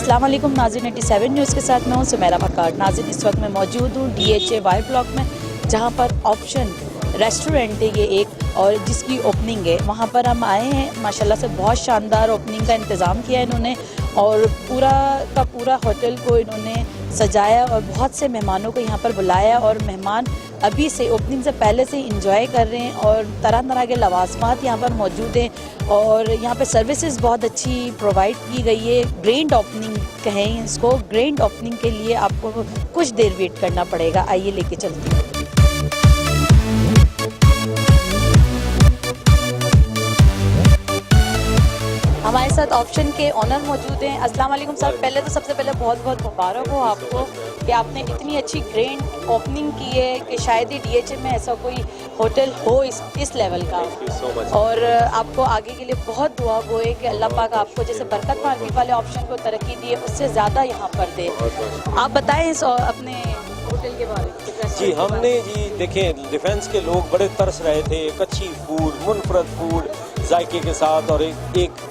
अस्सलाम वालेकुम नाज़रीन, 87 न्यूज़ के साथ मैं हूँ सुमेरा मक्कार। नाज़रीन, इस वक्त मैं मौजूद हूँ DHA वाई ब्लॉक में, जहाँ पर ऑप्शन रेस्टोरेंट है ये एक, और जिसकी ओपनिंग है। वहाँ पर हम आए हैं, माशाल्लाह से बहुत शानदार ओपनिंग का इंतज़ाम किया है इन्होंने, और पूरा का पूरा होटल को इन्होंने सजाया और बहुत से मेहमानों को यहाँ पर बुलाया, और मेहमान अभी से ओपनिंग से पहले से इंजॉय कर रहे हैं, और तरह तरह के लवाजमात यहाँ पर मौजूद हैं, और यहाँ पे सर्विसेज बहुत अच्छी प्रोवाइड की गई है। ग्रैंड ओपनिंग कहें इसको, ग्रैंड ओपनिंग के लिए आपको कुछ देर वेट करना पड़ेगा। आइए लेके चलती हूँ। हमारे साथ ऑप्शन के ओनर मौजूद हैं। अस्सलाम वालेकुम सर, पहले तो सबसे पहले बहुत बहुत मुबारक हो आपको कि आपने इतनी अच्छी ग्रैंड ओपनिंग की है कि शायद ही DHA में ऐसा कोई होटल हो इस लेवल का। और आपको आगे के लिए बहुत दुआ गो है कि अल्लाह पाक आपको जैसे बरकत मार्केट वाले ऑप्शन को तरक्की दी है, उससे ज़्यादा यहाँ पर दे। आप बताएं इस अपने होटल के बारे में। जी, हमने जी देखें, डिफेंस के लोग बड़े तरस रहे थे एक अच्छी फूड, मुनफरद फूड जायके के साथ, और एक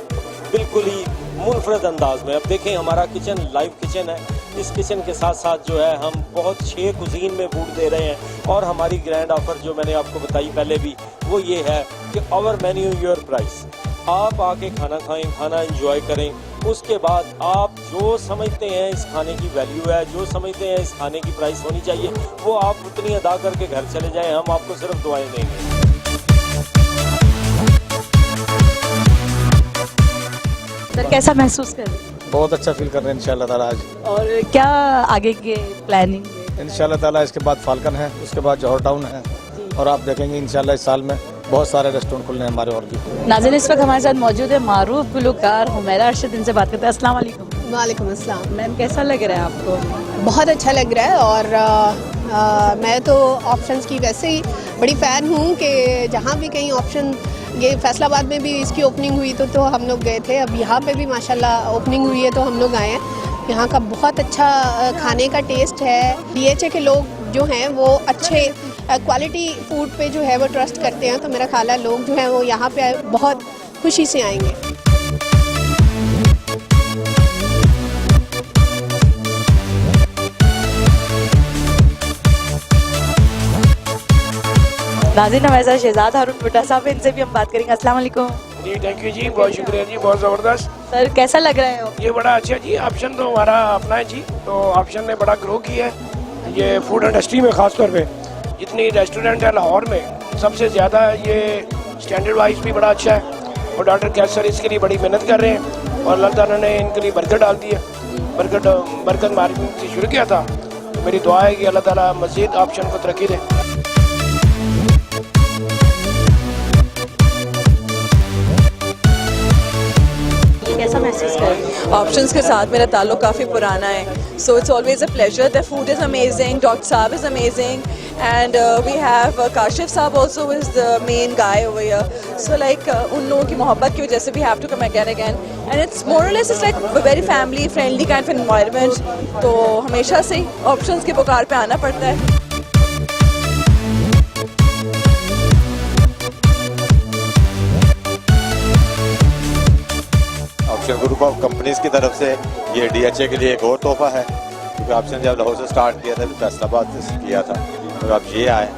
बिल्कुल ही मुनफरद अंदाज में। अब देखें, हमारा किचन लाइव किचन है। इस किचन के साथ साथ जो है हम बहुत 6 कुजीन में फूड दे रहे हैं, और हमारी ग्रैंड ऑफर जो मैंने आपको बताई पहले भी, वो ये है कि आवर मेन्यू योर प्राइस। आप आके खाना खाएं, खाना एंजॉय करें, उसके बाद आप जो समझते हैं इस खाने की वैल्यू है, जो समझते हैं इस खाने की प्राइस होनी चाहिए, वो आप उतनी अदा करके घर चले जाएं। हम आपको सिर्फ दुआएं देंगे। सर, कैसा महसूस कर रहे हैं? बहुत अच्छा फील कर रहे हैं इंशाल्लाह ताला आज। और क्या आगे के प्लानिंग है? इंशाल्लाह ताला इसके बाद फाल्कन है, उसके बाद जौहर टाउन है, और आप देखेंगे इंशाल्लाह इस साल में बहुत सारे रेस्टोरेंट खुलने हैं हमारे और भी। नाज़रीन, इस वक्त हमारे साथ मौजूद है मारूफ गुलकार हुमैरा अरशद, इनसे बात करते हैं। अस्सलाम वालेकुम। वालेकुम अस्सलाम। मैम, कैसा लग रहा है आपको? बहुत अच्छा लग रहा है, और मैं तो ऑप्शंस की वैसे ही बड़ी फ़ैन हूँ कि जहाँ भी कहीं ऑप्शन, ये फैसलाबाद में भी इसकी ओपनिंग हुई तो हम लोग गए थे। अब यहाँ पे भी माशाल्लाह ओपनिंग हुई है तो हम लोग आए हैं। यहाँ का बहुत अच्छा खाने का टेस्ट है। DHA के लोग जो हैं वो अच्छे क्वालिटी फूड पे जो है वो ट्रस्ट करते हैं, तो मेरा ख्याल है लोग जो हैं वो यहाँ पे बहुत खुशी से आएंगे। नाज़रीन, हमारे साथ शहजाद हारून भुट्टा साहब हैं, इनसे भी हम बात करेंगे। अस्सलाम वालेकुम। जी, थैंक यू जी, बहुत शुक्रिया जी, बहुत ज़बरदस्त। सर, कैसा लग रहा है? ये बड़ा अच्छा जी, ऑप्शन तो हमारा अपना है जी, तो ऑप्शन ने बड़ा ग्रो किया है ये फूड इंडस्ट्री में, ख़ास तौर पे जितनी रेस्टोरेंट है लाहौर में सबसे ज़्यादा ये स्टैंडर्ड वाइज भी बड़ा अच्छा है, और डॉक्टर कैसर इसके लिए बड़ी मेहनत कर रहे हैं, और अल्लाह ताला ने इनके लिए बरकत डाल दी है। बरकत मार्केट से शुरू किया था, तो मेरी दुआ है कि अल्लाह ताला मज़ीद ऑप्शन को तरक्की दे। कैसा महसूस कर रहे हैं? ऑप्शंस के साथ मेरा ताल्लुक काफ़ी पुराना है, so it's always a pleasure. The food is amazing, doctor साहब is amazing, and we have Kashif साहब also is the main guy over here. So like उन लोगों की मोहब्बत की वजह से we have to come again, and it's more or less it's like very family friendly kind of environment. तो हमेशा से ऑप्शंस के पुकार पे आना पड़ता है। ऑप्शन ग्रुप ऑफ कंपनीज की तरफ से ये DHA के लिए एक और तोहफा है, क्योंकि ऑप्शन जब लाहौर से स्टार्ट किया था तो फैसलाबाद से किया था, और अब ये आए,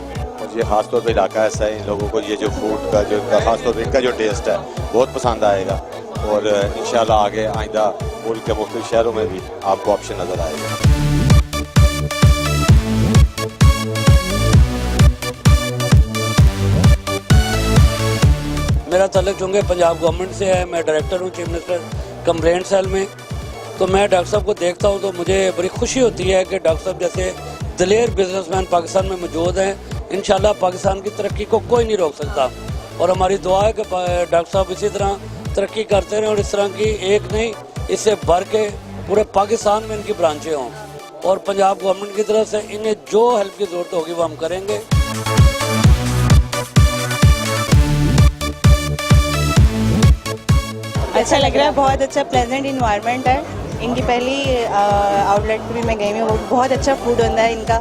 और ये खास तौर पे इलाका ऐसा है, इन लोगों को ये जो फूड का जो खास तौर पे इनका जो टेस्ट है बहुत पसंद आएगा, और इंशाल्लाह आगे आइंदा मुल्क के मुख्तलिफ शहरों में भी आपको ऑप्शन नज़र आएगा। मेरा ताल्लुक चूँकि पंजाब गवर्नमेंट से है, मैं डायरेक्टर हूँ चीफ मिनिस्टर कंप्लेंट सेल में, तो मैं डॉक्टर साहब को देखता हूँ तो मुझे बड़ी खुशी होती है कि डॉक्टर साहब जैसे दिलेर बिजनेसमैन पाकिस्तान में मौजूद हैं। इंशाल्लाह पाकिस्तान की तरक्की को कोई नहीं रोक सकता, और हमारी दुआ है कि डॉक्टर साहब इसी तरह तरक्की करते रहें, और इस तरह की एक नहीं, इससे बढ़ के पूरे पाकिस्तान में इनकी ब्रांचें हों, और पंजाब गवर्नमेंट की तरफ से इन्हें जो हेल्प की ज़रूरत होगी वो हम करेंगे। अच्छा लग रहा है, बहुत अच्छा प्लेजेंट इन्वायरमेंट है। इनकी पहली आउटलेट पे भी मैं गई हूँ, बहुत अच्छा फूड होता है इनका,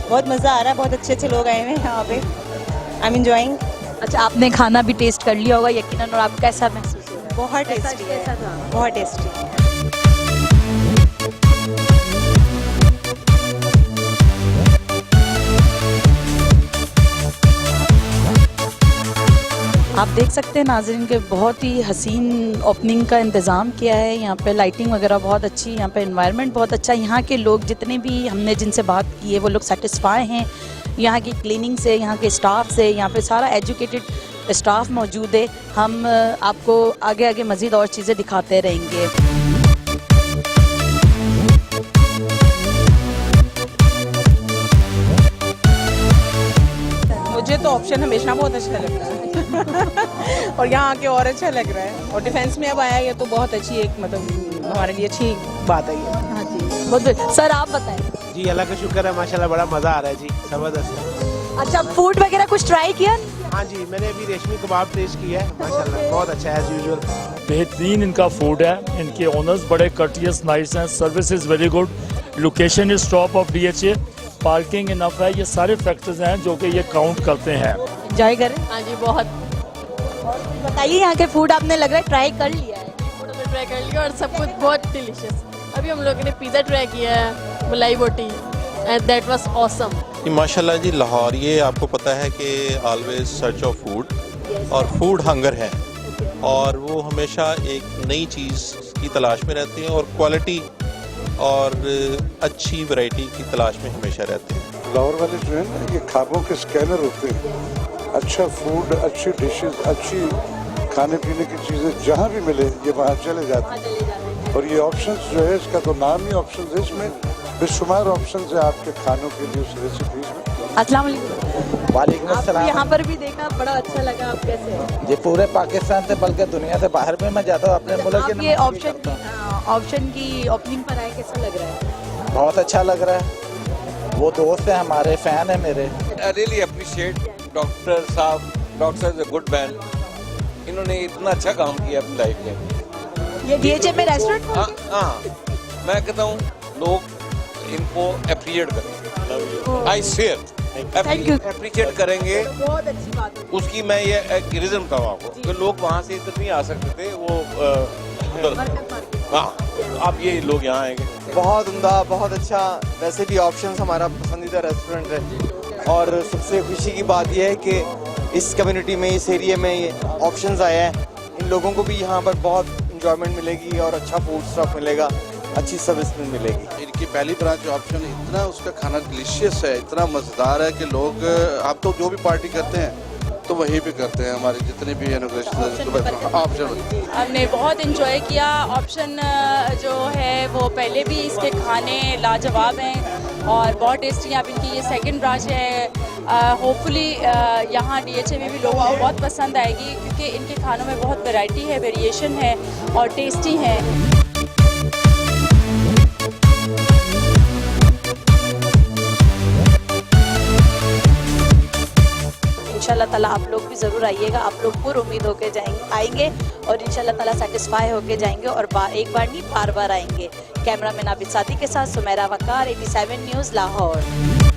बहुत मज़ा आ रहा है, बहुत अच्छे अच्छे लोग आए हुए हैं यहाँ पे। I am enjoying. अच्छा, आपने खाना भी टेस्ट कर लिया होगा यकीनन, और आपको कैसा महसूस हो रहा है? बहुत टेस्टी है, बहुत टेस्टी। आप देख सकते हैं नाज़रीन के बहुत ही हसीन ओपनिंग का इंतज़ाम किया है। यहाँ पे लाइटिंग वगैरह बहुत अच्छी, यहाँ पे एनवायरनमेंट बहुत अच्छा। यहाँ के लोग जितने भी हमने जिनसे बात की है वो लोग सेटिस्फाई हैं यहाँ की क्लीनिंग से, यहाँ के स्टाफ से। यहाँ पे सारा एजुकेटेड स्टाफ मौजूद है। हम आपको आगे आगे मज़ीद और चीज़ें दिखाते रहेंगे। मुझे तो ऑप्शन हमेशा बहुत अच्छा लगता है और यहाँ आके और अच्छा लग रहा है। और डिफेंस में अब आया है तो बहुत अच्छी एक मतलब हमारे लिए अच्छी बात है ये। हाँ जी, बहुत। सर आप बताएं। जी अल्लाह का शुक्र है, माशाल्लाह बड़ा मज़ा आ रहा है जी, ज़बरदस्त। अच्छा, फूड वगैरह कुछ ट्राई किया? हाँ जी, मैंने अभी रेशमी कबाब टेस्ट किया है, माशाल्लाह बहुत अच्छा है एज यूजुअल। बेहतरीन इनका फूड है, इनके ओनर्स बड़े कर्टियस नाइस हैं, service is very good, location is top of DHA, parking enough है। ये सारे फैक्टर्स हैं जो कि ये काउंट करते हैं। एंजॉय करें। हाँ जी बहुत। बताइए यहाँ के फूड आपने लग रहा है ट्राई कर लिया है? फूड हमने ट्राई कर लिया और सब कुछ बहुत डिलीशियस। अभी हम लोगों ने पिज़्ज़ा ट्राई किया है, मलाई बोटी, एंड दैट वाज ऑसम। माशाल्लाह जी, लाहौर ये आपको पता है कि ऑलवेज सर्च ऑफ फूड और फूड हंगर है, और वो हमेशा एक नई चीज़ की तलाश में रहते हैं और क्वालिटी और अच्छी वैरायटी की तलाश में हमेशा रहते हैं। लाहौर वाले जो है ना, ये ख्वाबों के स्कैनर होते हैं। अच्छा फूड, अच्छी डिशेस, अच्छी खाने पीने की चीज़ें जहाँ भी मिले ये वहाँ चले जाते हैं। और ये ऑप्शंस जो है, इसका तो नाम ही ऑप्शंस है, इसमें बेशुमार ऑप्शंस है आपके खानों के लिए, उस रेसिपीज में। अस्सलाम वालेकुम। वालेकुम अस्सलाम। यहाँ पर भी देखा, बड़ा अच्छा लगा। आप कैसे हैं? ये पूरे पाकिस्तान से बल्कि दुनिया से बाहर में मैं जाता हूँ अपने मुल्क आप ये ऑप्शन की ओपनिंग पर आए, कैसा लग रहा है? बहुत अच्छा लग रहा है। वो दोस्त है हमारे, फैन है मेरे। आई रियली अप्रिशिएट डॉक्टर साहब इज अ गुड मैन। इन्होंने इतना अच्छा काम किया अपनी लाइफ में। ये DHA में रेस्टोरेंट? हाँ, मैं कहता हूँ लोग इनको अप्रिशिएट करेंगे। आई स्वेयर अप्रिशिएट करेंगे। बहुत अच्छी बात है। उसकी मैं ये एक रीजन बताऊँ आपको कि लोग वहाँ से इधर नहीं आ सकते थे, वो हाँ, अब ये लोग यहाँ आएंगे। बहुत उम्दा, बहुत अच्छा। वैसे भी ऑप्शंस हमारा पसंदीदा रेस्टोरेंट है, और सबसे खुशी की बात यह है कि इस कम्युनिटी में, इस एरिया में ये ऑप्शंस आया है। इन लोगों को भी यहाँ पर बहुत इंजॉयमेंट मिलेगी और अच्छा फूड स्टॉक मिलेगा, अच्छी सर्विस भी मिलेगी। इनकी पहली ब्रांच ऑप्शन, इतना उसका खाना डिलीशियस है, इतना मज़ेदार है कि लोग आप तो जो भी पार्टी करते हैं तो वहीं पे करते हैं। हमारे जितने भी ऑप्शन हमने बहुत इंजॉय किया। ऑप्शन जो है वो पहले भी इसके खाने लाजवाब हैं और बहुत टेस्टी हैं। अब इनकी ये सेकंड ब्रांच है। होपफुली यहाँ DHA में भी लोगों को बहुत पसंद आएगी, क्योंकि इनके खानों में बहुत वैरायटी है, वेरिएशन है और टेस्टी है। इंशाल्लाह ताला आप लोग भी ज़रूर आइएगा। आप लोग पूरी उम्मीद होके आएंगे और इंशाल्लाह ताला सेटिस्फाई होके जाएंगे और एक बार नहीं बार बार आएंगे। कैमरामैन आबिद सादी के साथ सुमेरा वकार, 87 न्यूज़ लाहौर।